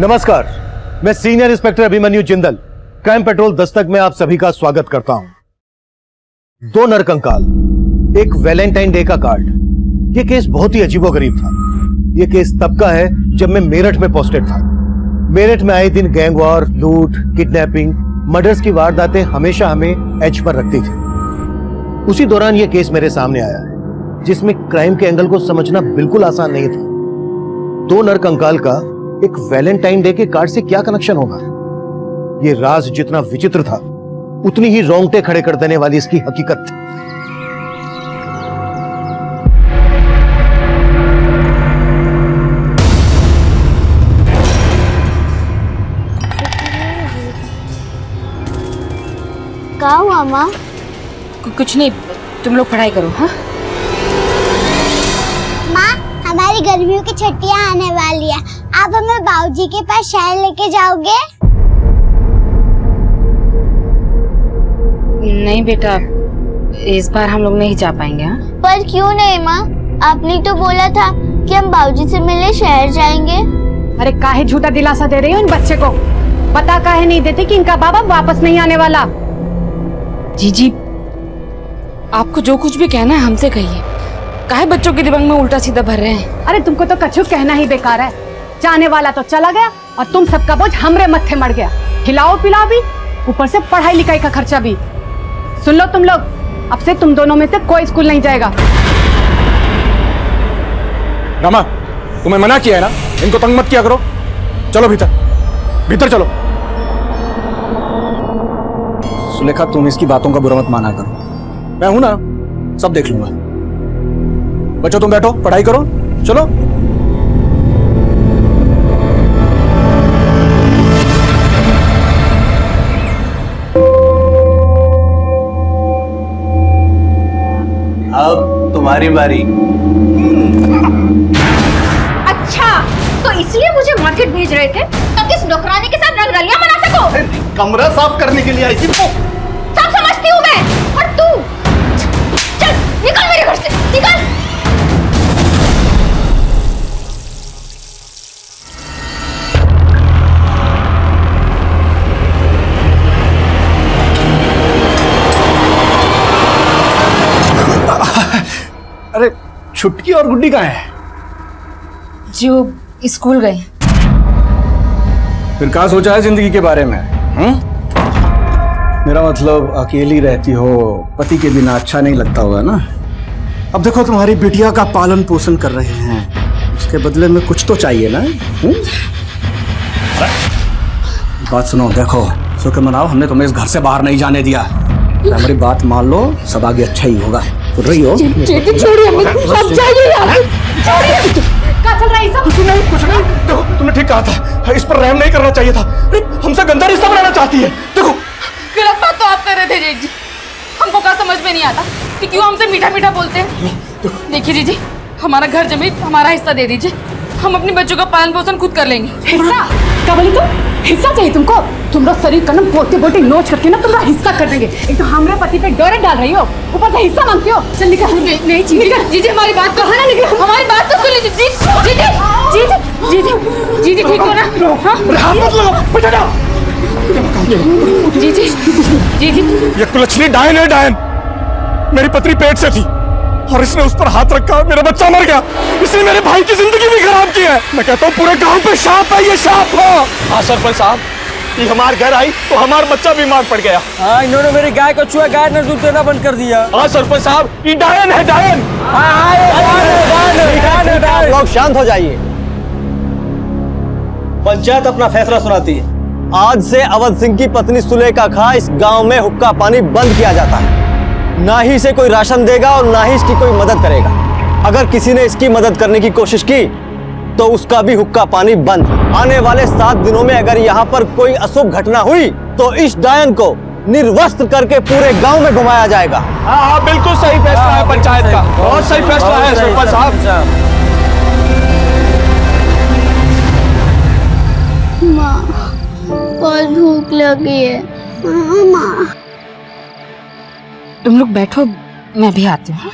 नमस्कार, मैं senior inspector Abhimanyu Jindal crime petrol Dastak में आप सभी का स्वागत करता हूं। दो नरकंकाल, एक वैलेंटाइन डे का कार्ड। यह केस बहुत ही अजीबोगरीब था। यह केस तब का है जब मैं मेरठ में पोस्टेड था। मेरठ में आए दिन गैंग वॉर, लूट, किडनैपिंग, मर्डर्स की वारदातें हमेशा हमें एज पर रखती थी। उसी दौरान यह केस मेरे सामने आया, जिसमें क्राइम के एंगल को समझना बिल्कुल आसान नहीं था। दो नरकंकाल का एक वैलेंटाइन डे के कार्ड से क्या कनेक्शन होगा? यह राज जितना विचित्र था, उतनी ही रोंगटे खड़े कर देने वाली इसकी हकीकत थी। क्या हुआ माँ? कुछ नहीं, तुम लोग पढ़ाई करो। हाँ माँ, हमारी गर्मियों की छुट्टियाँ आने वाली है, आप हमें बाबूजी के पास शहर लेके जाओगे? नहीं बेटा, इस बार हम लोग नहीं जा पाएंगे। हाँ? पर क्यों नहीं माँ? आपने तो बोला था कि हम बाबूजी से मिलने शहर जाएंगे। अरे काहे झूठा दिलासा दे रही हो इन बच्चे को? पता काहे नहीं देते कि इनका बाबा वापस नहीं आने वाला? जीजी, आपको जो कुछ भी कहना है हमसे कहिए। काहे बच्चों के दिमाग में उल्टा सीधा भर रहे हैं? अरे तुमको तो कछु कहना ही बेकार है। जाने वाला तो चला गया और तुम सबका बोझ हमरे मत्थे मर गया। खिलाओ पिलाओ भी, ऊपर से पढ़ाई लिखाई का खर्चा भी। सुन लो तुम लोग, अब से तुम दोनों में से कोई स्कूल नहीं जाएगा। रमा, तुम्हें मना किया है ना, इनको तंग मत किया करो। चलो भीतर, भीतर चलो। सुलेखा, तुम इसकी बातों का बुरा मत माना करो। मैं हूं ना, सब देख लूंगा। बच्चों तुम बैठो, पढ़ाई करो, चलो। अब तुम्हारी बारी। अच्छा, तो इसलिए मुझे मार्केट भेज रहे थे ताकि इस नौकरानी के साथ रंगरलियां मना सको। कमरा साफ करने के लिए आई थी। सब समझती हूँ मैं। और तू चल निकल मेरे घर से, निकल। अरे छुटकी और गुड्डी कहाँ है? जो स्कूल गए। फिर क्या सोचा है जिंदगी के बारे में? मेरा मतलब अकेली रहती हो, पति के बिना अच्छा नहीं लगता होगा ना। अब देखो तुम्हारी बिटिया का पालन पोषण कर रहे हैं, उसके बदले में कुछ तो चाहिए ना। बात सुनो, देखो शुक्र मनाओ, हमने तुम्हें इस घर से बाहर नहीं जाने दिया। हमारी बात मान लो, सब आगे अच्छा ही होगा। सुन रही हो? छोड़िए हमें, अब जाइए यार। क्या चल रहा है सब? कुछ नहीं। देखो तुमने ठीक कहा था, इस पर रहम नहीं करना चाहिए था। हमसे गंदा रिश्ता बनाना चाहती है। देखो गलत बात तो आप कर रहे थे जीजी। हमको क्या समझ में नहीं आता कि क्यों हमसे मीठा मीठा बोलते हैं। देखिए जीजी, हमारा घर जमीन हमारा हिस्सा दे दीजिए, हम अपने बच्चों का पालन पोषण खुद कर लेंगे। हिस्सा? क्या बोली तुम? हिस्सा चाहिए तुमको? तुम्हारा शरीर का ना बोलते बोलते नोच करके ना तुम्हारा हिस्सा कर देंगे। एक तो हमारे पति पे डोरे डाल रही हो, ऊपर से हिस्सा मांगती हो। चल निकल। नहीं जीजी, हमारी बात तो ना निकल, हमारी बात तो सुन लीजिए। जीजी ठीक हो ना? जीजी ये कुलच्छनी डायन है, डायन। मेरी पत्नी पेट से थी और इसने उस पर हाथ रखा, मेरा बच्चा मर गया। इसने मेरे भाई की जिंदगी भी खराब की है। मैं कहता हूँ पूरे गांव पे शाप है, ये शाप है। हाँ सरपंच साहब, ये हमारे घर आई तो हमारा बच्चा बीमार पड़ गया। हाँ, इन्होंने मेरी गाय को छुआ, गाय ने दूध देना बंद कर दिया। हाँ सरपंच साहब, ये डायन है, डायन। आप लोग शांत हो जाइए। पंचायत अपना फैसला सुनाती है। आज से अवध सिंह की पत्नी सुलेखा खा इस गांव में हुक्का पानी बंद किया जाता है। ना ही इसे कोई राशन देगा और ना ही इसकी कोई मदद करेगा। अगर किसी ने इसकी मदद करने की कोशिश की तो उसका भी हुक्का पानी बंद। आने वाले 7 दिनों में अगर यहाँ पर कोई अशुभ घटना हुई तो इस डायन को निर्वस्त्र करके पूरे गांव में घुमाया जाएगा। हाँ बिल्कुल सही फैसला है पंचायत का, बहुत सही फैसला है सरपंच साहब। माँ, बहुत भूख लगी है। माँ, तुम लोग बैठो, मैं भी आती हूँ।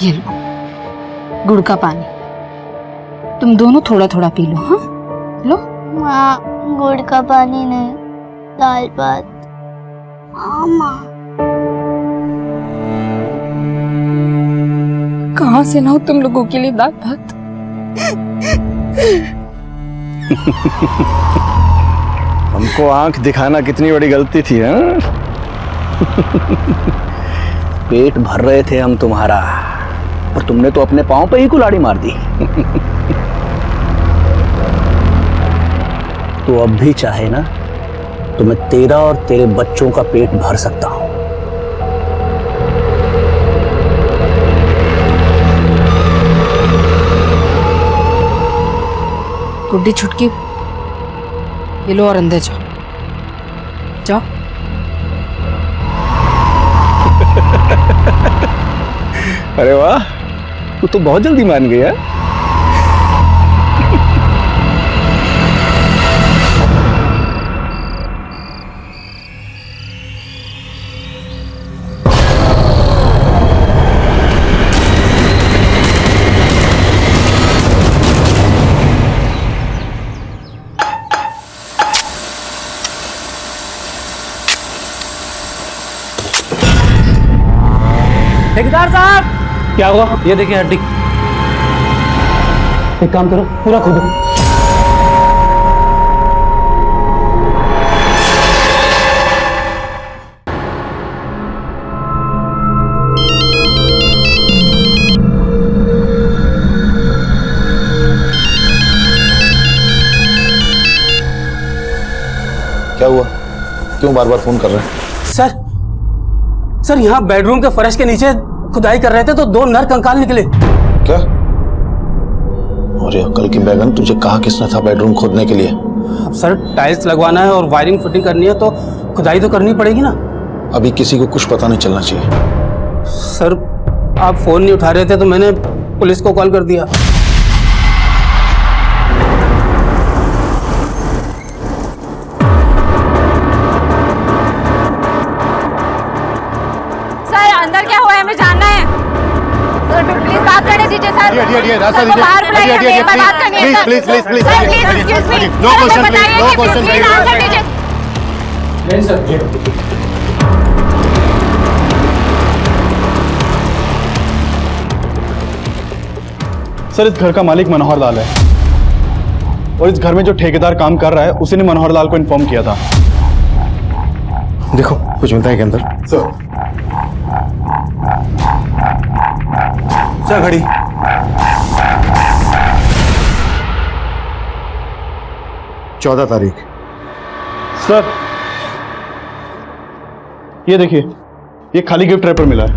ये लो गुड़ का पानी, तुम दोनों थोड़ा थोड़ा पी लो। हाँ लो। माँ गुड़ का पानी नहीं, दाल भात। हाँ माँ। कहाँ से लाऊं तुम लोगों के लिए दाल भात? हमको आंख दिखाना कितनी बड़ी गलती थी, हाँ? पेट भर रहे थे हम तुम्हारा, और तुमने तो अपने पांव पे ही कुल्हाड़ी मार दी। तो अब भी चाहे ना तो मैं तेरा और तेरे बच्चों का पेट भर सकता हूं। गुड्डी छुटकी, ये लो और अंदर जाओ। जाओ। अरे वाह, तू तो बहुत जल्दी मान गया। ठेकेदार साहब, क्या हुआ? ये देखिए हड्डी। एक काम करो, पूरा खोदो। क्या हुआ? क्यों बार बार फोन कर रहे हैं? सर यहाँ बेडरूम के फर्श के नीचे खुदाई कर रहे थे तो 2 नर कंकाल निकले। क्या? अरे अकल की बैगन, तुझे कहा किसने था बेडरूम खोदने के लिए? अब सर टाइल्स लगवाना है और वायरिंग फिटिंग करनी है तो खुदाई तो करनी पड़ेगी ना। अभी किसी को कुछ पता नहीं चलना चाहिए। सर आप फोन नहीं उठा रहे थे तो मैंने पुलिस को कॉल कर दिया। अंदर क्या हुआ है हमें जानना है। सर प्लीज बात करने दीजिए सर। रास्ता दीजिए। बाहर बुलाइए, हमें बात करनी है sir. Please sir please excuse me, no question, no question. Please answer दीजिए। नहीं सर। सर इस घर का मालिक मनोहर लाल है, और इस घर में जो ठेकेदार काम कर रहा है उसी ने मनोहर लाल को इन्फॉर्म किया था। देखो कुछ मिलता है के अंदर। सर घड़ी। चौदह तारीख। सर ये देखिए, ये खाली गिफ्ट रैपर मिला है।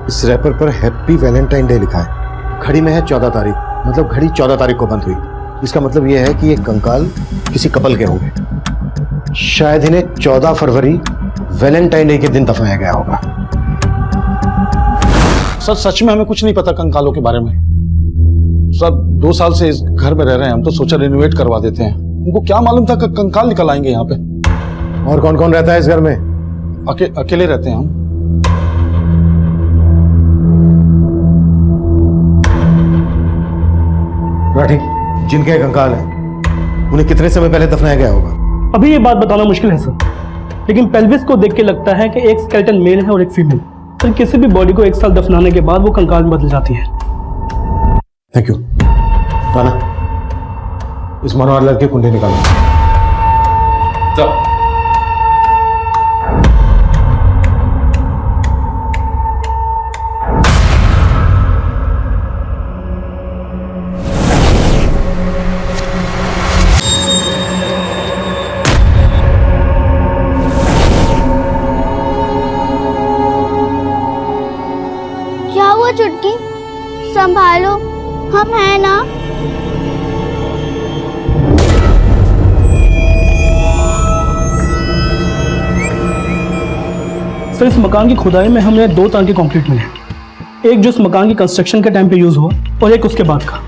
इस रैपर पर हैप्पी वैलेंटाइन डे लिखा है। घड़ी में है 14 तारीख, मतलब घड़ी 14 तारीख को बंद हुई। इसका मतलब यह है कि ये कंकाल किसी कपल के होंगे। शायद इन्हें 14 फरवरी वैलेंटाइन डे के दिन दफनाया गया होगा। सर सच में हमें कुछ नहीं पता कंकालों के बारे में। सर 2 साल से इस घर में रह रहे हैं हम, तो सोचा रिनोवेट करवा देते हैं। उनको क्या मालूम था कि कंकाल निकल आएंगे यहाँ पे। और कौन कौन रहता है इस घर में? अकेले रहते हैं हम। राठी, जिनके कंकाल है उन्हें कितने समय पहले दफनाया गया होगा? अभी ये बात बताना मुश्किल है सर, लेकिन पेल्विस को देख के लगता है कि एक स्केलेटन मेल है और एक फीमेल। सर किसी भी बॉडी को 1 साल दफनाने के बाद वो कंकाल में बदल जाती है। Thank you. राना, इस मनोहर लाल की कुंडली निकालो। क्या हुआ चुटकी? संभालो, हम हैं ना। सर इस मकान की खुदाई में हमें 2 तरह के कंक्रीट मिले। एक जो इस मकान की कंस्ट्रक्शन के टाइम पे यूज हुआ और एक उसके बाद का।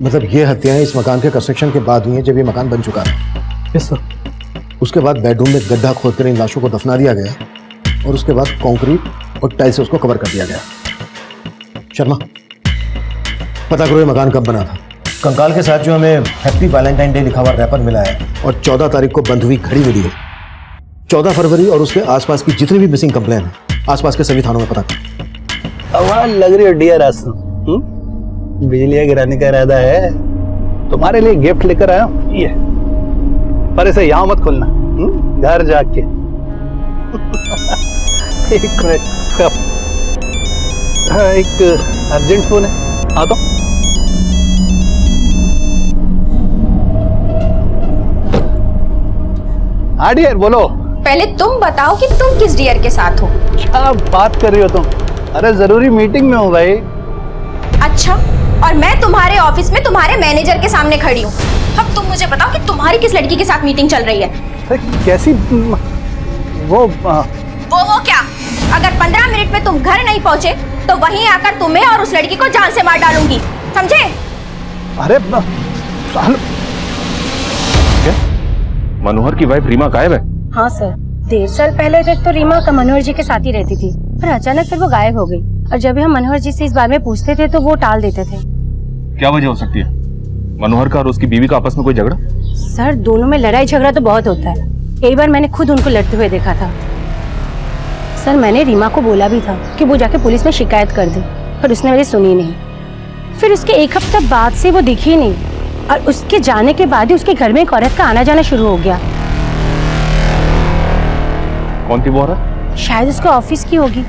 मतलब ये हत्याएं इस मकान के कंस्ट्रक्शन के बाद हुई हैं, जब ये मकान बन चुका है। Yes sir. उसके बाद बेडरूम में गड्ढा खोदकर इन लाशों को दफना दिया गया, और उसके बाद कंक्रीट और टाइल से उसको कवर कर दिया गया। शर्मा, पता करो ये मकान कब बना था। कंकाल के साथ जो हमें हैप्पी वैलेंटाइन डे लिखा हुआ रैपर मिला है और 14 तारीख को बंद हुई घड़ी मिली है। 14 फरवरी और उसके आसपास की जितनी भी मिसिंग कंप्लेन है आसपास के सभी थानों में पता कर। आवाज लग रही है डियर आसू, बिजलियां गिराने का इरादा है। तुम्हारे लिए गिफ्ट लेकर आया हूं, ये पर इसे यहां मत खोलना, घर जाके। एक मिनट, एक अर्जेंट फोन है, हाँ तो हाँ डियर बोलो। पहले तुम बताओ कि तुम किस डियर के साथ हो। क्या बात कर रही हो तुम? अरे जरूरी मीटिंग में हूँ भाई। अच्छा, और मैं तुम्हारे ऑफिस में तुम्हारे मैनेजर के सामने खड़ी हूँ। अब तुम मुझे बताओ कि तुम्हारी किस लड़की के साथ मीटिंग चल रही है। कैसी वो क्या? अगर 15 मिनट में तुम घर नहीं पहुँचे तो वहीं आकर तुम्हें और उस लड़की को जान से मार डालूंगी, समझे? अरे मनोहर की वाइफ रीमा गायब है? हाँ सर, 1.5 साल पहले तक तो रीमा का मनोहर जी के साथ ही रहती थी, पर अचानक फिर वो गायब हो गई। और जब भी हम मनोहर जी से इस बारे में पूछते थे तो वो टाल देते थे। क्या वजह हो सकती है? मनोहर का और उसकी बीवी का आपस में कोई झगड़ा? सर, दोनों में लड़ाई झगड़ा तो बहुत होता है। कई बार मैंने खुद उनको लड़ते हुए देखा था। सर, मैंने रीमा को बोला भी था कि वो जाके पुलिस में शिकायत कर दे, पर उसने मेरी सुनी नहीं। फिर उसके 1 हफ्ता बाद से वो दिखी ही नहीं, और उसके जाने के बाद ही उसके घर में एक औरत का आना जाना शुरू हो गया। कौन थी वो औरत? शायद उसके ऑफिस की होगी।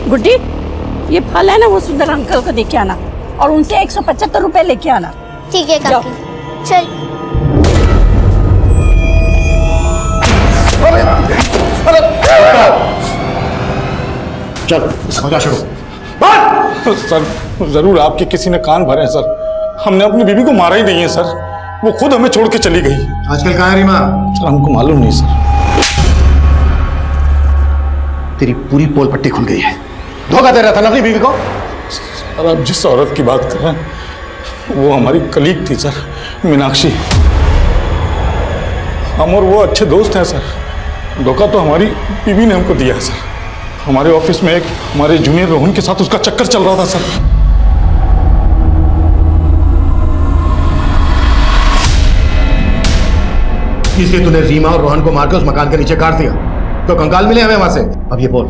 गुड्डी, ये फल है ना, वो सुंदर अंकल को देके आना और उनसे 175 रुपए लेके आना। ठीक है काकी, चल। चल, मजा शुरू। सर, जरूर आपके किसी ने कान भरे हैं सर। हमने अपनी बीवी को मारा ही नहीं है सर, वो खुद हमें छोड़ के चली गई। आजकल कहाँ है रीमा? सर, हमको मालूम नहीं सर। तेरी पूरी पोल पट्टी खुल गई है। धोखा दे रहा था ना अपनी बीवी को? सर, आप जिस औरत की बात कर रहे हैं वो हमारी कलीग थी सर, मीनाक्षी। हम और वो अच्छे दोस्त हैं सर। धोखा तो हमारी बीवी ने हमको दिया है सर। हमारे ऑफिस में एक हमारे जूनियर रोहन के साथ उसका चक्कर चल रहा था सर। इसलिए तूने रीमा और रोहन को मारकर उस मकान के नीचे काट दिया, तो कंकाल मिले हमें वहां से। अब ये बोल,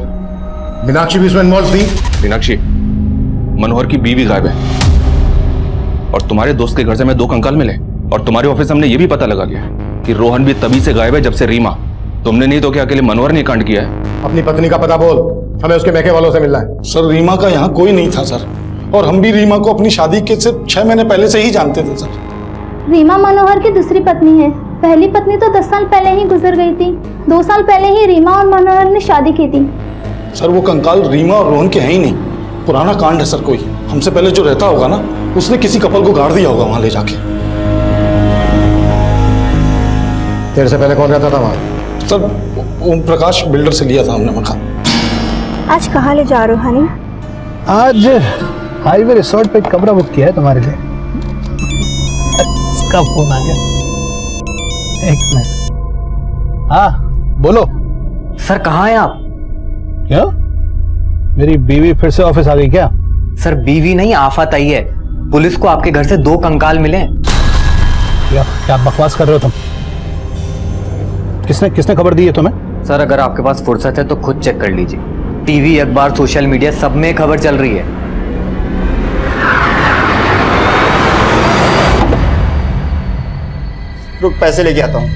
मीनाक्षी भी इसमें इन्वॉल्व थी? मीनाक्षी, मनोहर की बीवी गायब है और तुम्हारे दोस्त के घर से हमें 2 कंकाल मिले, और तुम्हारे ऑफिस से हमने ये भी पता लगा लिया कि रोहन भी तभी से गायब है जब से रीमा। तुमने नहीं तो क्या अकेले मनोहर ने कांड किया है? अपनी पत्नी का पता बोल, हमें उसके मैके वालों से मिलना है। सर, रीमा का यहाँ कोई नहीं था सर, और हम भी रीमा को अपनी शादी के सिर्फ 6 महीने पहले से ही जानते थे सर। रीमा मनोहर की दूसरी पत्नी है। पहली पत्नी तो 10 साल पहले ही गुजर गई थी। 2 साल पहले ही रीमा और मनोहर ने शादी की थी। सर, वो कंकाल रीमा और रोहन के हैं ही नहीं, पुराना कांड है सर। कोई हमसे पहले जो रहता होगा ना, उसने किसी कपल को गाड़ दिया होगा वहां ले जाके। तेरे से पहले कौन रहता था वहां? सर, ओम प्रकाश बिल्डर से लिया था हमने मकान। आज कहाँ ले जा रहे हो हनी? आज हाईवे रिसोर्ट पे एक कमरा बुक किया है तुम्हारे लिए। इसका फोन आ गया, एक मिनट। हाँ बोलो। सर, कहाँ हैं आप? क्या? मेरी बीवी फिर से ऑफिस आ गई क्या? सर, बीवी नहीं, आफत आई है। पुलिस को आपके घर से 2 कंकाल मिले। क्या बकवास कर रहे हो तुम? किसने खबर दी है तुम्हें? सर, अगर आपके पास फुर्सत है तो खुद चेक कर लीजिए। टीवी, अखबार, सोशल मीडिया सब में खबर चल रही है। रुक, पैसे लेके आता हूं।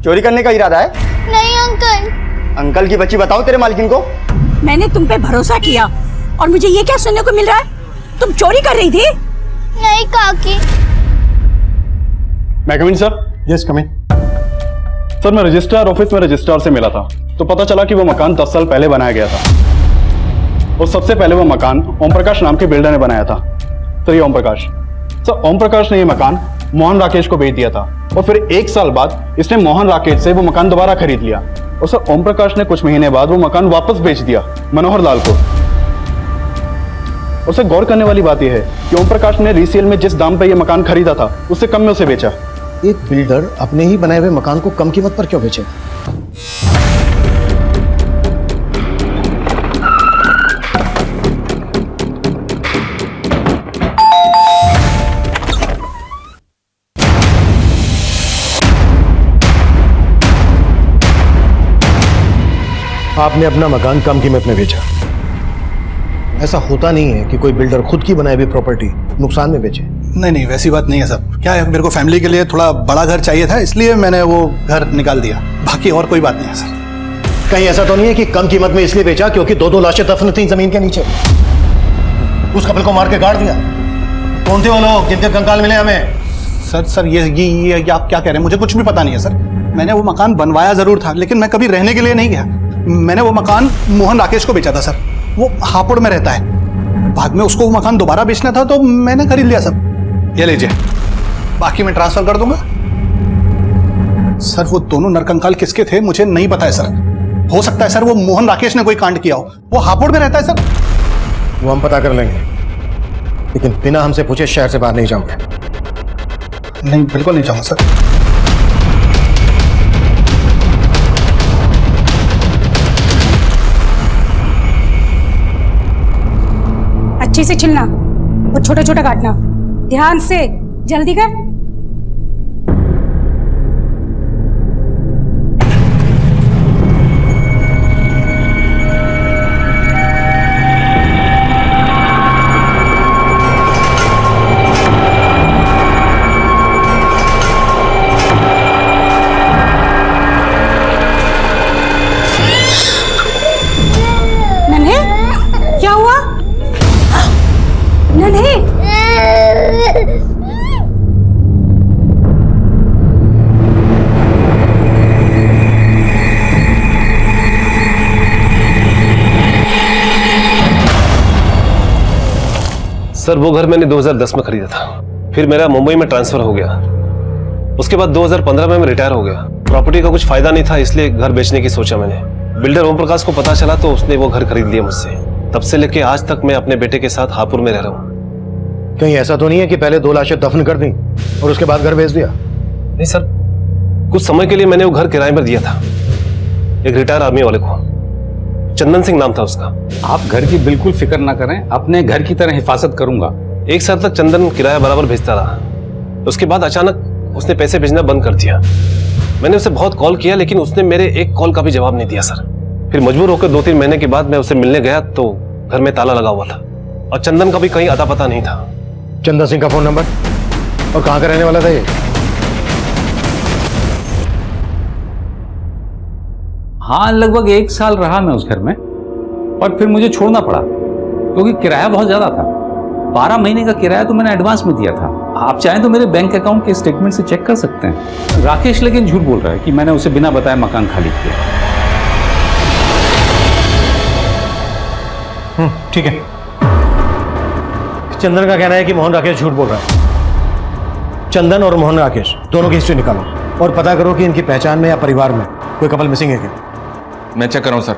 चोरी करने का इरादा है? नहीं अंकल। अंकल की बच्ची, बताओ तेरे मालकिन को। मैंने तुम पे भरोसा किया और मुझे ये क्या सुनने को मिल रहा है? तुम चोरी कर रही थी? नहीं काकी। मैं कम इन सर? यस कम इन। सर, मैं रजिस्ट्रार ऑफिस में रजिस्ट्रार से मिला था, तो पता चला कि वो मकान 10 साल पहले बनाया गया था, और सबसे पहले वो मकान ओम प्रकाश नाम के बिल्डर ने बनाया था। सर, ये ओम प्रकाश। सर, ओम प्रकाश ने ये मकान मोहन राकेश को बेच दिया था, और फिर 1 साल बाद इसने मोहन राकेश से वो मकान दोबारा खरीद लिया, और सर ओम प्रकाश ने कुछ महीने बाद वो मकान वापस बेच दिया मनोहर लाल को। और सर, गौर करने वाली बात यह है कि ओम प्रकाश ने रीसेल में जिस दाम पे ये मकान खरीदा था उससे कम में उसे बेचा। एक बिल्डर अपने ही बनाए हुए मकान को कम कीमत पर क्यों बेचे? आपने अपना मकान कम कीमत में बेचा। ऐसा होता नहीं है कि कोई बिल्डर खुद की बनाई हुई प्रॉपर्टी नुकसान में बेचे। नहीं नहीं, वैसी बात नहीं है सर। क्या है, मेरे को फैमिली के लिए थोड़ा बड़ा घर चाहिए था, इसलिए मैंने वो घर निकाल दिया। बाकी और कोई बात नहीं है सर। कहीं ऐसा तो नहीं है कि कम कीमत में इसलिए बेचा क्योंकि दो लाशें दफन थी जमीन के नीचे, उस कपल को मार के गाड़ दिया? कौन थे वो लोग जिनके कंकाल मिले हमें? सर ये आप क्या कह रहे हैं? मुझे कुछ भी पता नहीं है सर। मैंने वो मकान बनवाया जरूर था, लेकिन मैं कभी रहने के लिए नहीं गया। मैंने वो मकान मोहन राकेश को बेचा था सर। वो हापुड़ में रहता है। बाद में उसको वो मकान दोबारा बेचना था तो मैंने खरीद लिया सर। ये लीजिए, बाकी मैं ट्रांसफर कर दूंगा। सर वो दोनों नरकंकाल किसके थे मुझे नहीं पता है सर। हो सकता है सर वो मोहन राकेश ने कोई कांड किया हो। वो हापुड़ में रहता है सर। वो हम पता कर लेंगे, लेकिन बिना हमसे पूछे शहर से बाहर नहीं जाऊंगा। नहीं, बिल्कुल नहीं जाऊंगा सर। अच्छे से छिलना और छोटा छोटा काटना, ध्यान से, जल्दी कर। नन्हे, क्या हुआ? नन्हे, सर वो घर मैंने 2010 में खरीदा था। फिर मेरा मुंबई में ट्रांसफर हो गया। उसके बाद 2015 में मैं रिटायर हो गया। प्रॉपर्टी का कुछ फायदा नहीं था, इसलिए घर बेचने की सोचा मैंने। बिल्डर ओम प्रकाश को पता चला तो उसने वो घर खरीद लिया मुझसे। तब से लेके आज तक मैं अपने बेटे के साथ हापुड़ में रह रहा हूँ। कहीं ऐसा तो नहीं है कि पहले 2 लाशें दफन कर दी और उसके बाद घर बेच दिया? नहीं सर, कुछ समय के लिए मैंने वो घर किराए पर दिया था एक रिटायर आर्मी वाले को। चंदन सिंह नाम था उसका। आप घर की बिल्कुल फिक्र ना करें, अपने घर की तरह हिफाजत करूंगा। 1 साल तक चंदन किराया बराबर भेजता रहा। उसके बाद अचानक उसने पैसे भेजना बंद कर दिया। मैंने उसे बहुत कॉल किया, लेकिन उसने मेरे एक कॉल का भी जवाब नहीं दिया सर। फिर मजबूर होकर 2-3 महीने के बाद मैं उसे मिलने गया तो घर में ताला लगा हुआ था और चंदन का भी कहीं अता पता नहीं था। चंदन सिंह का फोन नंबर और कहां का रहने वाला था ये? हाँ, लगभग 1 साल रहा मैं उस घर में और फिर मुझे छोड़ना पड़ा क्योंकि किराया बहुत ज्यादा था। 12 महीने का किराया तो मैंने एडवांस में दिया था। आप चाहें तो मेरे बैंक अकाउंट के स्टेटमेंट से चेक कर सकते हैं। राकेश लेकिन झूठ बोल रहा है कि मैंने उसे बिना बताए मकान खाली किया। ठीक है। चंदन का कहना है कि मोहन राकेश झूठ बोल रहा है। चंदन और मोहन राकेश दोनों की हिस्ट्री निकालो और पता करो कि इनकी पहचान में या परिवार में कोई कपल मिसिंग है क्या। मैं चेक कर रहा हूँ सर,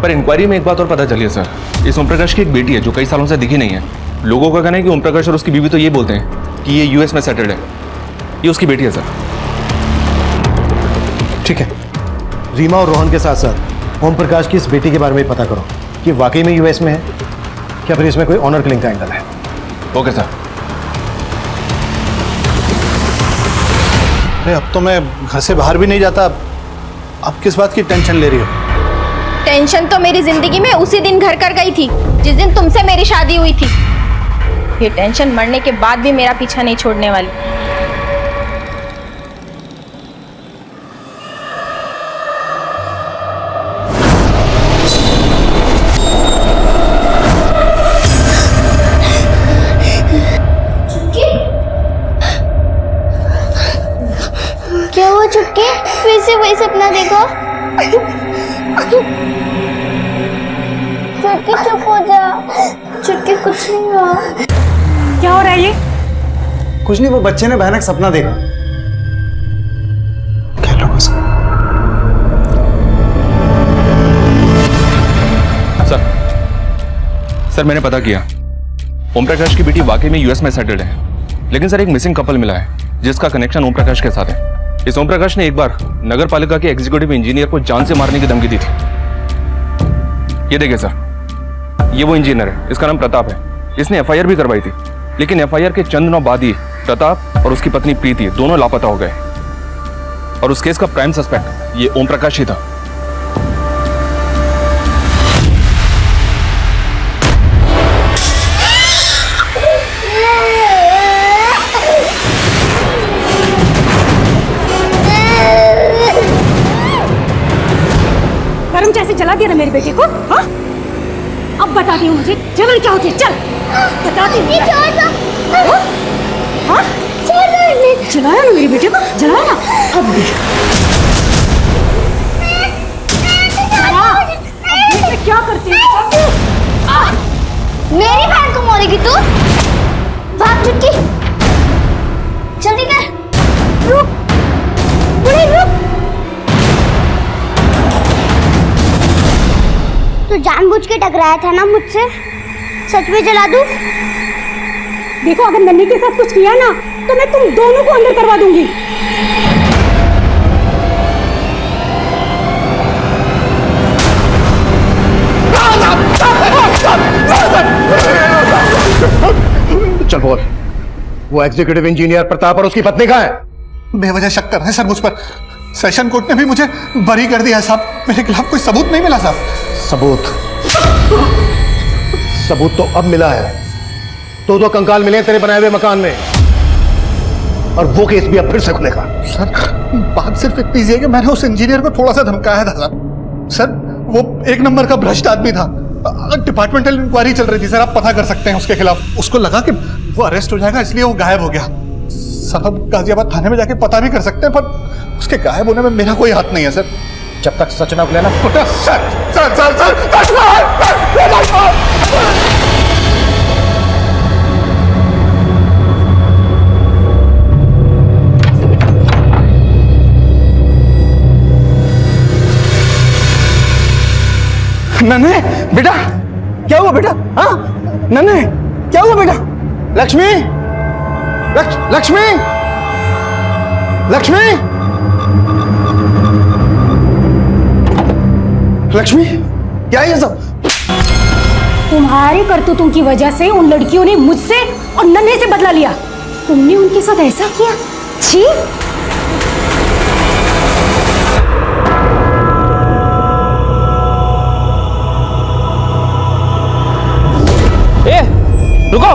पर इंक्वायरी में एक बात और पता चली है सर। इस ओम प्रकाश की एक बेटी है जो कई सालों से दिखी नहीं है। लोगों का कहना है कि ओम प्रकाश और उसकी बीवी तो ये बोलते हैं कि ये यूएस में सेटल्ड है। ये उसकी बेटी है सर। ठीक है, रीमा और रोहन के साथ साथ ओम प्रकाश की इस बेटी के बारे में पता करो कि वाकई में यूएस में है क्या फिर इसमें कोई ऑनर किलिंग का एंगल है। Okay sir. अरे अब तो मैं घर से बाहर भी नहीं जाता। अब किस बात की टेंशन ले रही हो? टेंशन तो मेरी जिंदगी में उसी दिन घर कर गई थी जिस दिन तुमसे मेरी शादी हुई थी। ये टेंशन मरने के बाद भी मेरा पीछा नहीं छोड़ने वाली। क्या हुआ चुटकी? फिर से वही सपना देखो? चुटकी चुप हो जा। चुटकी कुछ नहीं हुआ। क्या हो रहा है ये? कुछ नहीं, वो बच्चे ने भयानक सपना देखा। सर मैंने पता किया, ओम प्रकाश की बेटी वाकई में यूएस में सेटल्ड है। लेकिन सर एक मिसिंग कपल मिला है जिसका कनेक्शन ओम प्रकाश के साथ है। इस ओम प्रकाश ने एक बार नगर पालिका के एग्जीक्यूटिव इंजीनियर को जान से मारने की धमकी दी थी। ये देखिए सर, ये वो इंजीनियर है, इसका नाम प्रताप है। इसने एफआईआर भी करवाई थी, लेकिन एफआईआर के चंद दिनों बाद ही प्रताप और उसकी पत्नी प्रीति दोनों लापता हो गए और उस केस का प्राइम सस्पेक्ट ये ओम प्रकाश ही था। कर्म जैसे जला दिया ना मेरे बेटे को। हाँ, अब बताती हूँ मुझे जलन क्या होती है। चल बताती हूँ। हाँ, जलाया ना मेरे बेटे को, जलाया ना। अब देख क्या करती है। मेरी बहन को मारेगी तू? भाग चुटकी, जल्दी कर। रुक बुढ़ी, रुक। तू जानबूझ के टकराया था ना मुझसे? सच में जला दूं? देखो, अगर नन्ही के साथ कुछ किया ना तो मैं तुम दोनों को अंदर करवा दूंगी। चल बोल, वो एग्जीक्यूटिव इंजीनियर प्रताप और उसकी पत्नी कहाँ है? बेवजह शक कर रहे हैं सर मुझ पर। सेशन कोर्ट ने भी मुझे बरी कर दिया है साहब। मेरे खिलाफ कोई सबूत नहीं मिला साहब। सबूत तो अब मिला है। दो कंकाल मिले तेरे बनाए हुए मकान में, और वो केस भी अब फिर से खुलेगा। सर बात सिर्फ इतनी सी है कि मैंने उस इंजीनियर को थोड़ा सा धमकाया था सर। सर वो एक नंबर का भ्रष्ट आदमी था। डिपार्टमेंटल इंक्वायरी चल रही थी सर, आप पता कर सकते हैं उसके खिलाफ। उसको लगा कि वो अरेस्ट हो जाएगा, इसलिए वो गायब हो गया। साहब गाजियाबाद थाने में जाके पता भी कर सकते हैं, पर उसके गायब होने में मेरा कोई हाथ नहीं है सर। जब तक सच ना खुले ना। नन्हे बेटा, क्या हुआ बेटा? हाँ नन्हे, क्या हुआ बेटा? लक्ष्मी, लक्ष्मी, लक्ष्मी, लक्ष्मी, क्या है ये सब? तुम्हारी करतूतों की वजह से उन लड़कियों ने मुझसे और नन्हे से बदला लिया। तुमने उनके साथ ऐसा किया? छी! ए, रुको!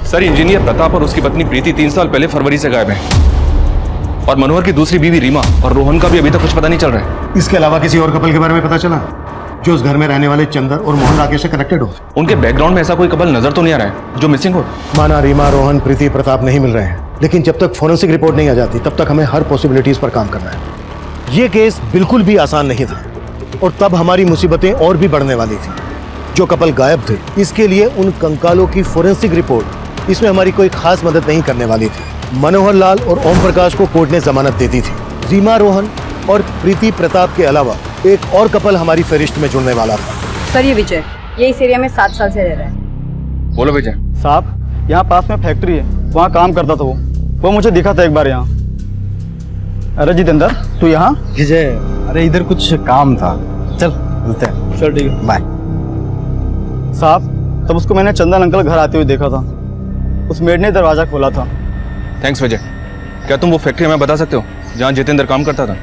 सर, इंजीनियर प्रताप और उसकी पत्नी प्रीति 3 साल पहले फरवरी से गायब हैं, और मनोहर की दूसरी बीवी रीमा और रोहन का भी अभी तक कुछ पता नहीं चल रहा है। इसके अलावा किसी और कपल के बारे में पता चला जो उस घर में रहने वाले चंदर और मोहन राकेश से कनेक्टेड हो? उनके बैकग्राउंड में ऐसा कोई कपल नजर तो नहीं आ रहा है जो मिसिंग हो। माना रीमा, रोहन, प्रीति, प्रताप नहीं मिल रहे हैं, लेकिन जब तक फोरेंसिक रिपोर्ट नहीं आ जाती तब तक हमें हर पॉसिबिलिटीज पर काम करना है। ये केस बिल्कुल भी आसान नहीं था, और तब हमारी मुसीबतें और भी बढ़ने वाली थी। जो कपल गायब थे, इसके लिए उन कंकालों की फोरेंसिक रिपोर्ट इसमें हमारी कोई खास मदद नहीं करने वाली थी। मनोहर लाल और ओम प्रकाश को कोर्ट ने जमानत दे दी थी। रीमा, रोहन और प्रीति प्रताप के अलावा एक और कपल हमारी फहरिस्त में जुड़ने वाला था। सर, ये विजय, ये इस एरिया में 7 साल से रह रहा है। बोलो विजय। साहब, यहाँ पास में फैक्ट्री है, वहाँ काम करता था वो मुझे दिखा था एक बार यहाँ। अरे जितेंद्र, तू यहाँ? विजय, अरे इधर कुछ काम था, चल मिलते हैं। चल ठीक है। बाय। साहब, तब उसको मैंने चंदन अंकल घर आते हुए देखा था। उस मेड ने दरवाजा खोला था। थैंक्स विजय। क्या तुम वो फैक्ट्री हमें बता सकते हो जहाँ जितेंद्र काम करता था?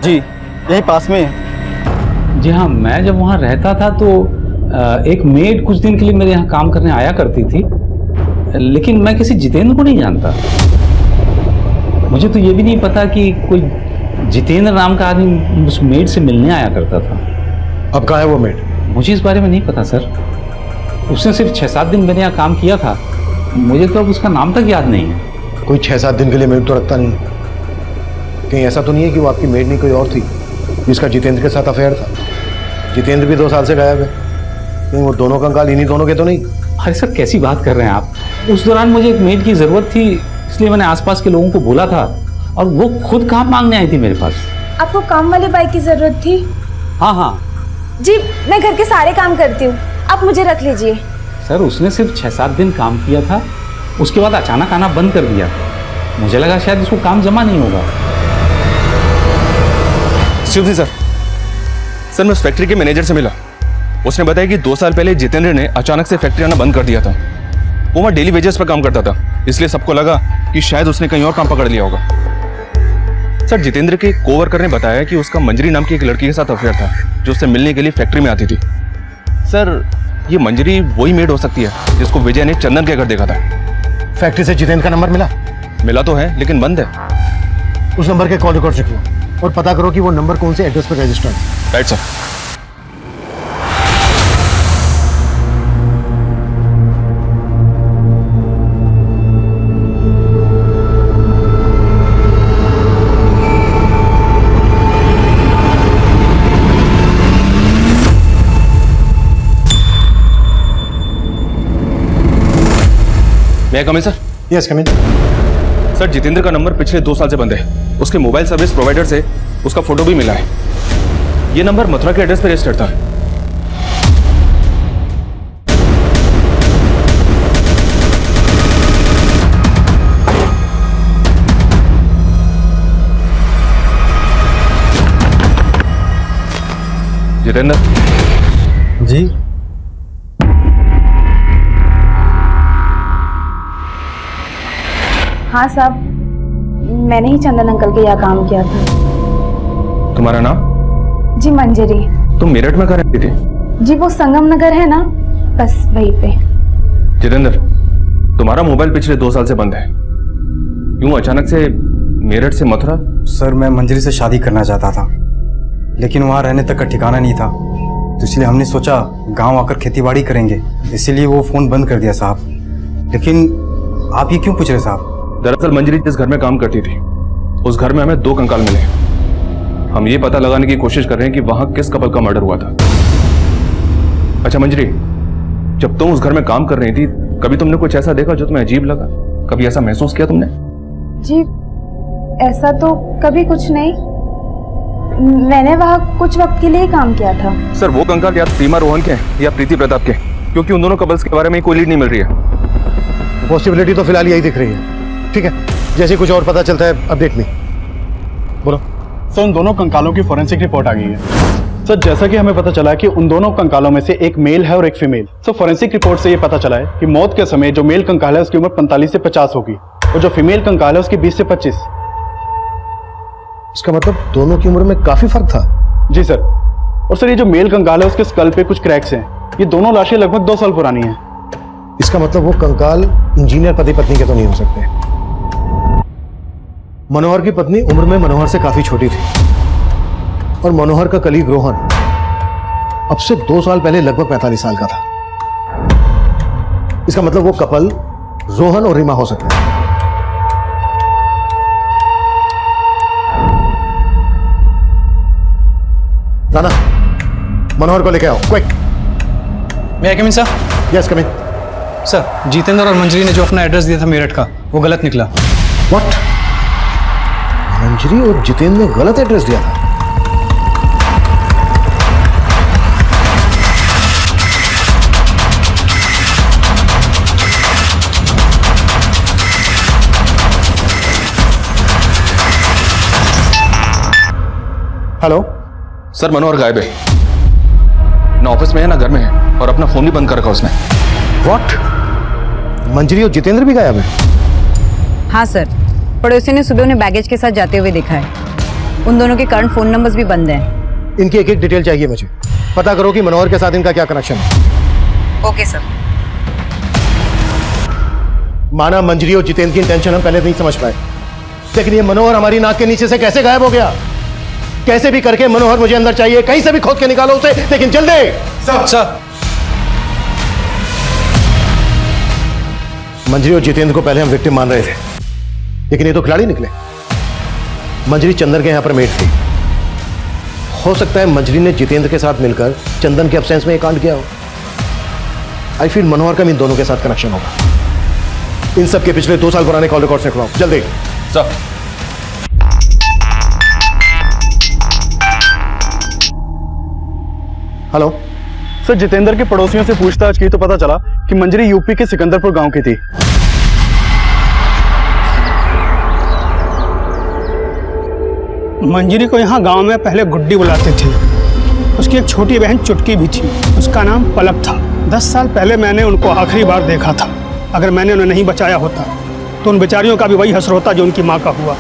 जी, यही पास में है। जी हाँ, मैं जब वहाँ रहता था तो एक मेड कुछ दिन के लिए मेरे यहाँ काम करने आया करती थी, लेकिन मैं किसी जितेंद्र को नहीं जानता। मुझे तो ये भी नहीं पता कि कोई जितेंद्र नाम का आदमी उस मेड से मिलने आया करता था। अब कहाँ है वो मेड? मुझे इस बारे में नहीं पता सर। उसने सिर्फ 6-7 दिन मेरे यहाँ काम किया था, मुझे तो अब उसका नाम तक याद नहीं है। कोई 6-7 दिन के लिए मेड तो रखता नहीं। कहीं ऐसा तो नहीं है कि वो आपकी मेड नहीं कोई और थी जिसका जितेंद्र के साथ अफेयर था? जितेंद्र भी 2 साल से गायब है, कहीं वो दोनों कंकाल इन्हीं दोनों के तो नहीं? अरे सर, कैसी बात कर रहे हैं आप? उस दौरान मुझे एक मेड की ज़रूरत थी, इसलिए मैंने आसपास के लोगों को बोला था, और वो खुद काम मांगने आई थी मेरे पास। आपको काम वाले बाई की जरूरत थी? हाँ हाँ, जी मैं घर के सारे काम करती हूँ, आप मुझे रख लीजिए। सर उसने सिर्फ 6-7 दिन काम किया था, उसके बाद अचानक आना बंद कर दिया। मुझे लगा शायद इसको काम जमा नहीं होगा। शिवजी सर मैं उस फैक्ट्री के मैनेजर से मिला। उसने बताया कि 2 साल पहले जितेंद्र ने अचानक से फैक्ट्री आना बंद कर दिया था। वो वहाँ डेली वेजेस पर काम करता था, इसलिए सबको लगा कि शायद उसने कहीं और काम पकड़ लिया होगा। सर जितेंद्र के कोवर्कर ने बताया कि उसका मंजरी नाम की एक लड़की के साथ अफेयर था, जो उससे मिलने के लिए फैक्ट्री में आती थी। सर ये मंजरी वही मेड हो सकती है जिसको विजय ने चंदन के घर देखा था। फैक्ट्री से जितेंद्र का नंबर मिला तो है लेकिन बंद है। उस नंबर के कॉल रिकॉर्ड चेक लो और पता करो कि वो नंबर कौन से एड्रेस पर रजिस्टर्ड है। Right sir. मैं कम सर? यस कम इन। सर जितेंद्र का नंबर पिछले 2 साल से बंद है। उसके मोबाइल सर्विस प्रोवाइडर से उसका फोटो भी मिला है। ये नंबर मथुरा के एड्रेस पर रजिस्टर्ड था। जितेंद्र जी हाँ साहब, मैंने ही चंदन अंकल के यहाँ काम किया था। तुम्हारा नाम? जी मंजरी। तुम मेरठ में कहाँ रहती थी? जी वो संगम नगर है ना, बस वहीं पे। जितेंद्र तुम्हारा मोबाइल पिछले 2 साल से बंद है, यूं अचानक से मेरठ से मथुरा? सर मैं मंजरी से शादी करना चाहता था, लेकिन वहाँ रहने तक का ठिकाना नहीं था, तो इसलिए हमने सोचा गांव आकर खेतीबाड़ी करेंगे, इसीलिए वो फ़ोन बंद कर दिया साहब। लेकिन आप ये क्यों पूछ रहे साहब? दरअसल मंजरी जिस घर में काम करती थी उस घर में हमें 2 कंकाल मिले। हम ये पता लगाने की कोशिश कर रहे हैं कि वहां किस कपल का मर्डर हुआ था। अच्छा मंजरी, जब तुम उस घर में काम कर रही थी कभी तुमने कुछ ऐसा देखा जो तुम्हें अजीब लगा? कभी ऐसा महसूस किया तुमने? जी ऐसा तो कभी कुछ नहीं, मैंने वहाँ कुछ वक्त के लिए काम किया था। सर वो कंकाल या सीमा रोहन के या प्रीति प्रताप के, क्योंकि उन दोनों कपल्स के बारे में कोई लीड नहीं मिल रही है। पॉसिबिलिटी तो फिलहाल यही दिख रही है। ठीक है, जैसे कुछ और पता चलता है अपडेट में बोलो। सर उन दोनों कंकालों की फॉरेंसिक रिपोर्ट आ गई है। सर जैसा कि हमें पता चला कि उन दोनों कंकालों में से एक मेल है और एक फीमेल। सर फॉरेंसिक रिपोर्ट से ये पता चला है कि मौत के समय जो मेल कंकाल है उसकी उम्र 45 से 50 होगी और जो फीमेल कंकाल है उसकी 20 से 25। इसका मतलब दोनों की उम्र में काफी फर्क था। जी सर। और सर ये जो मेल कंकाल है उसके स्कल पे कुछ क्रैक्स हैं। ये दोनों लाशें लगभग 2 साल पुरानी हैं। इसका मतलब वो कंकाल इंजीनियर पति पत्नी के तो नहीं हो सकते। मनोहर की पत्नी उम्र में मनोहर से काफी छोटी थी और मनोहर का कलीग रोहन अब से 2 साल पहले लगभग 45 साल का था। इसका मतलब वो कपल रोहन और रीमा हो सकता है। राना, मनोहर को लेके आओ क्विक। मैं कम इन सर? यस कम इन। सर जितेंद्र और मंजरी ने जो अपना एड्रेस दिया था मेरठ का, वो गलत निकला। व्हाट? मंजरी और जितेंद्र ने गलत एड्रेस दिया था? हेलो सर मनोहर गायब है, ना ऑफिस में है ना घर में है, और अपना फोन भी बंद कर रखा उसने। व्हाट? मंजरी और जितेंद्र भी गायब है? हाँ सर, पड़ोसी ने सुबह उन्हें बैगेज के साथ जाते हुए देखा है। उन दोनों के करंट फोन नंबर्स भी बंद हैं। इनकी एक डिटेल चाहिए मुझे। पता करो कि मनोहर के साथ इनका क्या कनेक्शन है। Okay sir. माना मंजरी और जितेंद्र की इंटेंशन हम पहले नहीं समझ पाए, लेकिन ये मनोहर हमारी नाक के नीचे से कैसे गायब हो गया? कैसे भी करके मनोहर मुझे अंदर चाहिए, कहीं से भी खोद के निकालो उसे, लेकिन जल्दी। सर मंजरी और जितेंद्र को पहले हम विक्टिम मान रहे थे, लेकिन ये तो खिलाड़ी निकले। मंजरी चंदन के यहां पर मेट थी। हो सकता है मंजरी ने जितेंद्र के साथ मिलकर चंदन के एब्सेंस में ये कांड किया हो। आई फील मनोहर का भी इन दोनों के साथ कनेक्शन होगा। इन सब के पिछले 2 साल पुराने कॉल रिकॉर्ड्स निकलवाओ जल्दी। सर हेलो सर, जितेंद्र के पड़ोसियों से पूछताछ की तो पता चला कि मंजरी यूपी के सिकंदरपुर गांव की थी। मंजरी को यहाँ गांव में पहले गुड्डी बुलाते थे। उसकी एक छोटी बहन चुटकी भी थी, उसका नाम पलक था। 10 साल पहले मैंने उनको आखिरी बार देखा था। अगर मैंने उन्हें नहीं बचाया होता तो उन बेचारियों का भी वही हश्र होता जो उनकी माँ का हुआ।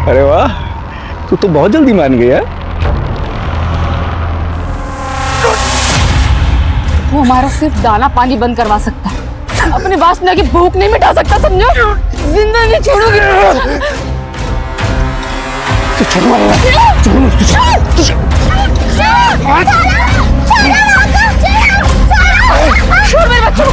अरे वाह, तू तो बहुत जल्दी मान गया। वो हमारा सिर्फ दाना पानी बंद करवा सकता है, अपनी वासना की भूख नहीं मिटा सकता, समझो? जिंदा नहीं छोड़ोगे। छोड़ मेरे बच्चों।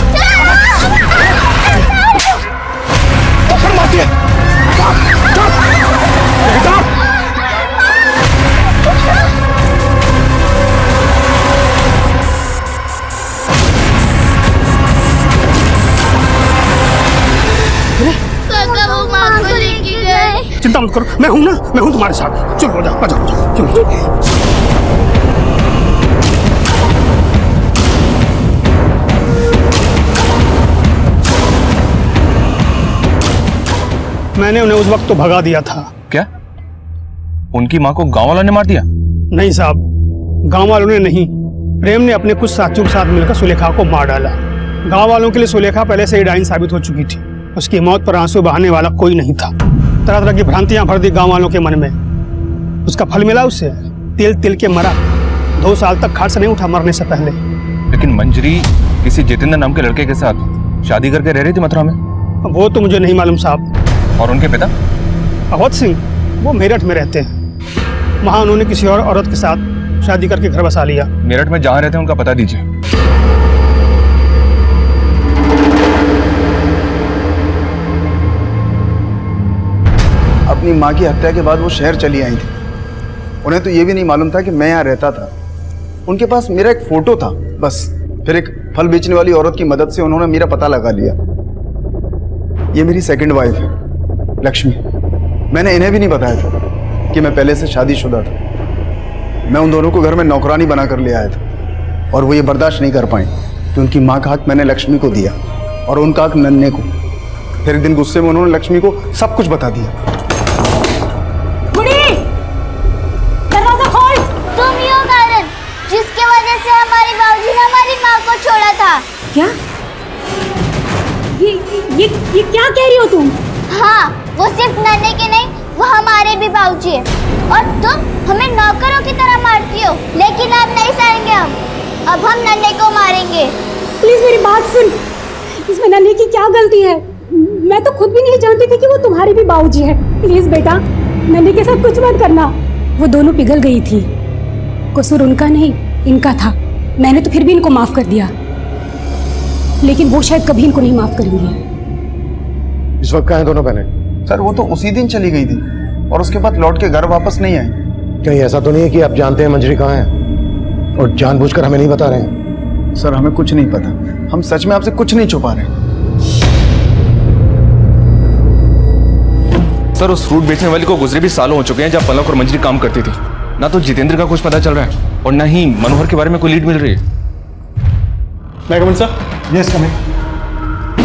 चिंता मत करो, मैं हूं ना, मैं हूं तुम्हारे साथ। चलो आ जाओ, चलो। मैंने उन्हें उस वक्त तो भगा दिया था। क्या उनकी माँ को गांव वालों ने मार दिया? नहीं साहब, गांव वालों ने नहीं, प्रेम ने अपने कुछ साथियों के साथ मिलकर सुलेखा को मार डाला। गांव वालों के लिए सुलेखा पहले से ही डाइन साबित हो चुकी थी। उसकी मौत पर आंसू बहाने वाला कोई नहीं था। तरह तरह की भ्रांतियां भर दी गांव वालों के मन में। उसका फल मिला उसे, तिल तिल के मरा। 2 साल तक खाट से नहीं उठा मरने से पहले। लेकिन मंजरी किसी जितेंद्र नाम के लड़के के साथ शादी करके रह रही थी मथुरा में। वो तो मुझे नहीं मालूम साहब। और उनके पिता? अवध सिंह, वो मेरठ में रहते हैं। वहां उन्होंने किसी और औरत के साथ शादी करके घर बसा लिया। मेरठ में जहाँ रहते हैं उनका पता दीजिए। अपनी माँ की हत्या के बाद वो शहर चली आई थी। उन्हें तो ये भी नहीं मालूम था कि मैं यहाँ रहता था। उनके पास मेरा एक फोटो था बस। फिर एक फल बेचने वाली औरत की मदद से उन्होंने मेरा पता लगा लिया। ये मेरी सेकंड वाइफ है, लक्ष्मी। मैंने इन्हें भी नहीं बताया था कि मैं पहले से शादीशुदा था। मैं उन दोनों को घर में नौकरानी बना कर ले आया था और वो ये बर्दाश्त नहीं कर पाए कि उनकी माँ का हक मैंने लक्ष्मी को दिया और उनका हक नन्हे को। फिर एक दिन गुस्से में उन्होंने लक्ष्मी को सब कुछ बता दिया। दरवाजा खोल। तुम ही हो कारण जिसके वजह से हमारे बाबूजी ने हमारी माँ को छोड़ा था। क्या? ये क्या कह रही हो तुम? हाँ, वो सिर्फ नन्हे के नहीं, वो हमारे भी बाबूजी है। और तुम हमें नौकरों की तरह मारती हो, लेकिन अब नहीं सहेंगे हम। अब हम नन्हे को मारेंगे। प्लीज मेरी बात सुन। इसमें नन्हे की क्या गलती है? मैं तो खुद भी नहीं जानती थी कि वो तुम्हारे भी बाबूजी है। प्लीज बेटा, नन्हे के साथ कुछ मत करना। वो दोनों पिघल गई थी। कसूर उनका नहीं, इनका था। मैंने तो फिर भी इनको माफ कर दिया, लेकिन वो शायद कभी इनको नहीं माफ करेंगे। इस वक्त कहाँ हैं दोनों बहनें? सर वो तो उसी दिन चली गई थी और उसके बाद लौट के घर वापस नहीं आई। कहीं ऐसा तो नहीं है कि आप जानते हैं मंजरी कहाँ है और जानबूझकर हमें नहीं बता रहे हैं? सर हमें कुछ नहीं पता। हम सच में आपसे कुछ नहीं छुपा रहे। सर उस फ्रूट बेचने वाली को गुजरे भी सालों हो चुके हैं जब पलक और मंजरी काम करती थी। ना तो जितेंद्र का कुछ पता चल रहा है और ना ही मनोहर के बारे में कोई लीड मिल रही है। मैं coming sir? Yes coming.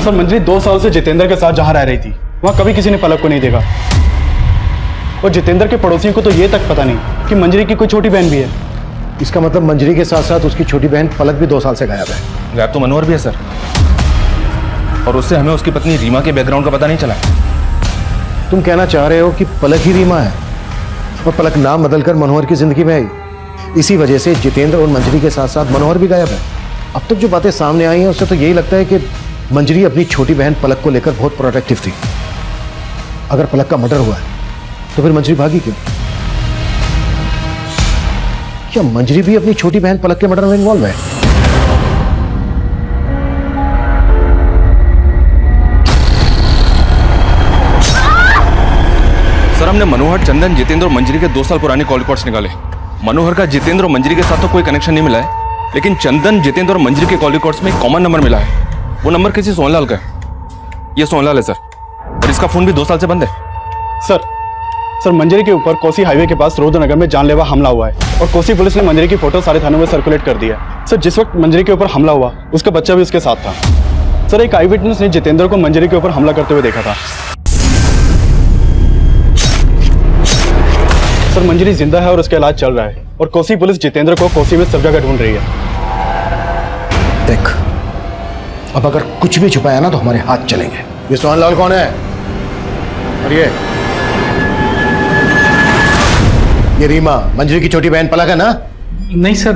Sir Manjari 2 साल से जितेंद्र के साथ जहां रह रही थी वहां कभी किसी ने पलक को नहीं देखा। और जितेंद्र के पड़ोसियों को तो ये तक पता नहीं कि मंजरी की कोई छोटी बहन भी है। इसका मतलब मंजरी के साथ साथ उसकी छोटी बहन पलक भी 2 साल से गायब है। गायब तो मनोहर भी है सर, और उससे हमें उसकी पत्नी रीमा के बैकग्राउंड का पता नहीं चला। तुम कहना चाह रहे हो कि पलक ही रीमा है और पलक नाम बदलकर मनोहर की जिंदगी में आई। इसी वजह से जितेंद्र और मंजरी के साथ साथ मनोहर भी गायब है। अब तक जो बातें सामने आई हैं उससे तो यही लगता है कि मंजरी अपनी छोटी बहन पलक को लेकर बहुत प्रोटेक्टिव थी। अगर पलक का मर्डर हुआ है तो फिर मंजरी भागी क्यों? क्या मंजरी भी अपनी छोटी बहन पलक के मर्डर में इन्वॉल्व है? सर हमने मनोहर, चंदन, जितेंद्र और मंजरी के 2 साल पुराने कॉल रिकॉर्ड्स निकाले। मनोहर का जितेंद्र और मंजरी के साथ तो कोई कनेक्शन नहीं मिला है, लेकिन चंदन, जितेंद्र और मंजरी के कॉल रिकॉर्ड्स में एक कॉमन नंबर मिला है। वो नंबर किसी सोनलाल का है। ये सोनलाल है सर, और इसका फोन भी 2 साल से बंद है। सर सर मंजरी के ऊपर कोसी हाईवे के पास रुद्रनगर में जानलेवा हमला हुआ है और कोसी पुलिस ने मंजरी की फोटो सारे थानों में सर्कुलेट कर दी है। सर जिस वक्त मंजरी के ऊपर हमला हुआ उसका बच्चा भी उसके साथ था। सर एक आई विटनेस ने जितेंद्र को मंजरी के ऊपर हमला करते हुए देखा था। सर मंजरी जिंदा है और उसका इलाज चल रहा है और कोसी पुलिस जितेंद्र को कोसी में सब जगह ढूंढ रही है। देख, अब अगर कुछ भी छुपाया ना तो हमारे हाथ चलेंगे। ये सोहनलाल कौन है? और ये रीमा मंजरी की छोटी बहन पलक है ना? नहीं सर,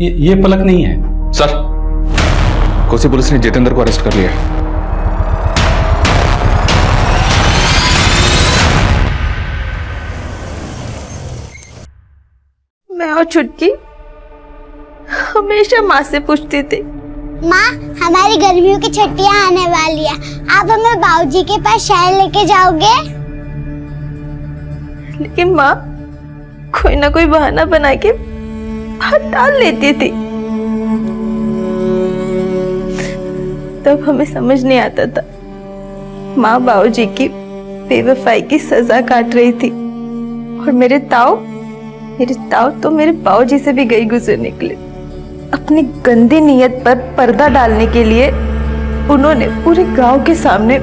ये पलक नहीं है। सर कोसी पुलिस ने जितेंद्र को अरेस्ट कर लिया है। मैं और छुटकी हमेशा माँ से पूछती थी, माँ हमारी गर्मियों की छुट्टियां आने वाली है, आप हमें बाबूजी के पास शहर लेके जाओगे? लेकिन माँ कोई ना कोई बहाना बना के बाहर डाल लेती थी। तब हमें समझ नहीं आता था माँ बाबूजी की बेवफाई की सजा काट रही थी और मेरे ताऊ तो मेरे बाबूजी से भी गई गुजर निकले। अपनी गंदी नीयत पर पर्दा डालने के लिए उन्होंने पूरे गांव के सामने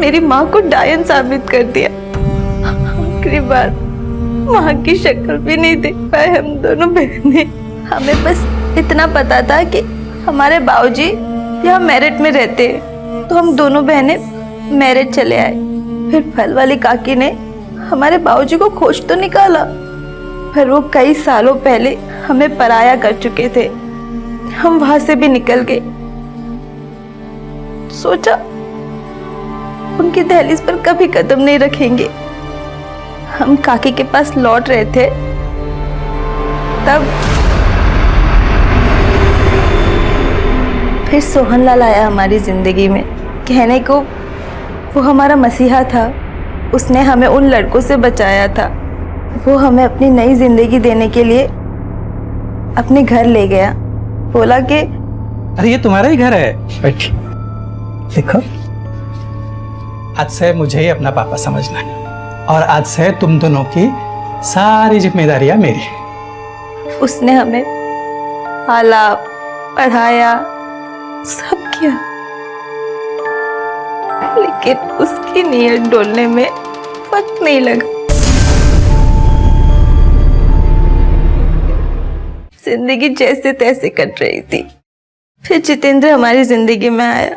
मेरी माँ को डायन साबित कर दिया। आखिरी बार माँ की शक्ल भी नहीं देख पाए हम दोनों बहनें। हमें बस इतना पता था कि हमारे बाबूजी यहाँ मेरठ में रहते हैं, तो हम दोनों बहनें मेरठ चले आए। फिर फल वाली काकी ने हमारे बाबूजी को खोज तो निकाला, पर वो कई सालों पहले हमें पराया कर चुके थे। हम वहां से भी निकल गए। सोचा उनकी दहलीज पर कभी कदम नहीं रखेंगे। हम काकी के पास लौट रहे थे, तब फिर सोहनलाल आया हमारी जिंदगी में। कहने को वो हमारा मसीहा था, उसने हमें उन लड़कों से बचाया था। वो हमें अपनी नई जिंदगी देने के लिए अपने घर ले गया। बोला कि अरे ये तुम्हारा ही घर है, बैठी देखो, आज से मुझे ही अपना पापा समझना है और आज से तुम दोनों की सारी जिम्मेदारियां मेरी। उसने हमें पाला, पढ़ाया, सब किया, लेकिन उसकी नीयत डोलने में वक्त नहीं लगा। जिंदगी जैसे तैसे कट रही थी। फिर जितेंद्र हमारी जिंदगी में आया।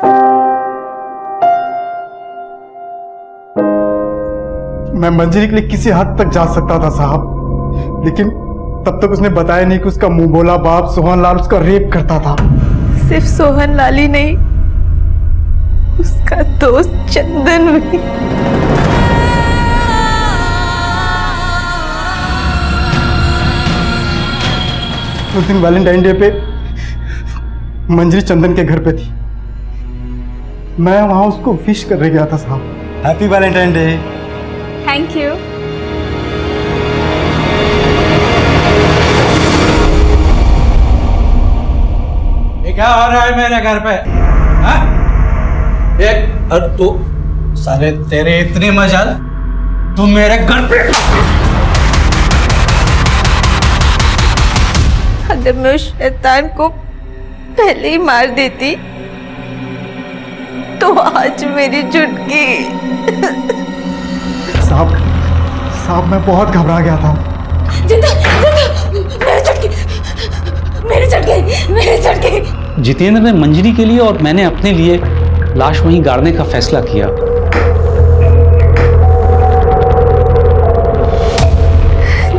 मैं मंजरी के लिए किसी हद तक जा सकता था साहब, लेकिन तब तक उसने बताया नहीं कि उसका मुंह बोला बाप सोहनलाल उसका रेप करता था। सिर्फ सोहनलाल ही नहीं, उसका दोस्त चंदन भी। उस दिन वैलेंटाइन डे पे मंजरी चंदन के घर पे थी। मैं वहां उसको विश करने गया था साहब। Happy Valentine day. Thank you. ये क्या हो रहा है मेरे घर पे? हाँ? एक और तू सारे तेरे इतनी मजाल, तू मेरे घर पे। अगर मैं उस शैतान को पहले ही मार देती तो आज मेरी चुटकी। साहब मैं बहुत घबरा गया था। मेरी चुटकी। जितेंद्र ने मंजरी के लिए और मैंने अपने लिए लाश वहीं गाड़ने का फैसला किया।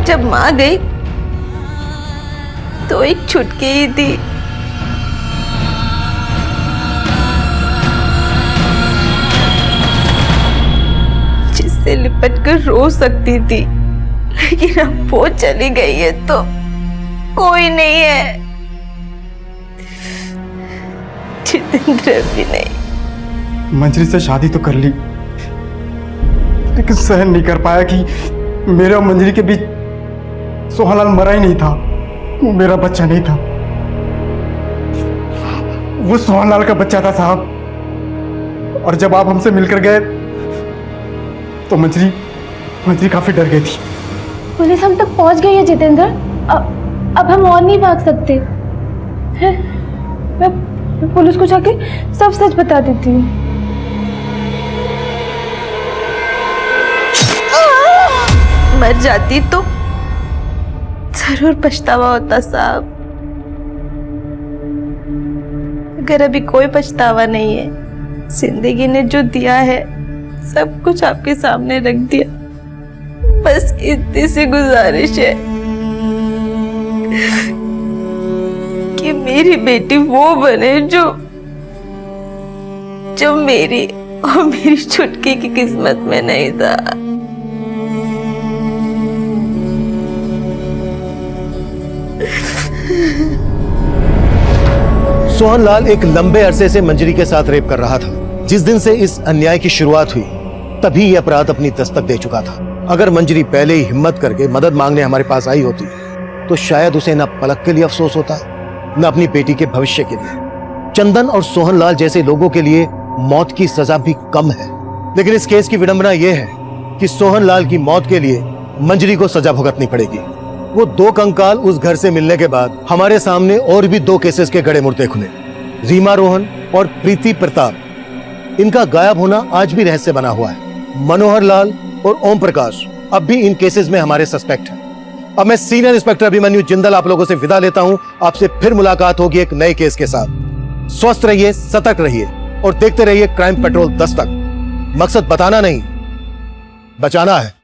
जब माँ गई तो एक छुटकी ही थी। जिससे लिपट कर रो सकती थी, लेकिन अब वो चली गई है तो कोई नहीं है। जितेंद्र भी नहीं। मंजरी से शादी तो कर ली, लेकिन सहन नहीं कर पाया कि मेरे और मंजरी के बीच सोहनलाल मरा ही नहीं था। वो मेरा बच्चा नहीं था, वो सोहनलाल का बच्चा था साहब। और जब आप हमसे मिलकर गए तो मंजरी मंजरी काफी डर गई थी। पुलिस हम तक पहुंच गई है जितेंद्र। अब हम और नहीं भाग सकते हैं। मैं पुलिस को जाके सब सच बता देती हूँ। मर जाती तो जरूर पछतावा होता साहब। अगर अभी कोई पछतावा नहीं है, जिंदगी ने जो दिया है सब कुछ आपके सामने रख दिया। बस इतनी सी गुजारिश है कि मेरी बेटी वो बने जो मेरी और मेरी छुटकी की किस्मत में नहीं था। सोहनलाल एक लंबे अरसे से मंजरी के साथ रेप कर रहा था। जिस दिन से इस अन्याय की शुरुआत हुई तभी यह अपराध अपनी दस्तक दे चुका था। अगर मंजरी पहले ही हिम्मत करके मदद मांगने हमारे पास आई होती तो शायद उसे न पलक के लिए अफसोस होता, न अपनी बेटी के भविष्य के लिए। चंदन और सोहनलाल जैसे लोगों के लिए मौत की सजा भी कम है, लेकिन इस केस की विडंबना यह है कि सोहनलाल की मौत के लिए मंजरी को सजा भुगतनी पड़ेगी। वो दो कंकाल उस घर से मिलने के बाद हमारे सामने और भी दो केसेस के गड़े मुर्दे खुले, रीमा रोहन और प्रीति प्रताप। इनका गायब होना आज भी रहस्य बना हुआ है। मनोहर लाल और ओम प्रकाश अब भी इन केसेस में हमारे सस्पेक्ट हैं। अब मैं सीनियर इंस्पेक्टर अभिमन्यु जिंदल आप लोगों से विदा लेता हूं। आपसे फिर मुलाकात होगी एक नए केस के साथ। स्वस्थ रहिए, सतर्क रहिए और देखते रहिए क्राइम पेट्रोल दस्तक। मकसद बताना नहीं, बचाना है।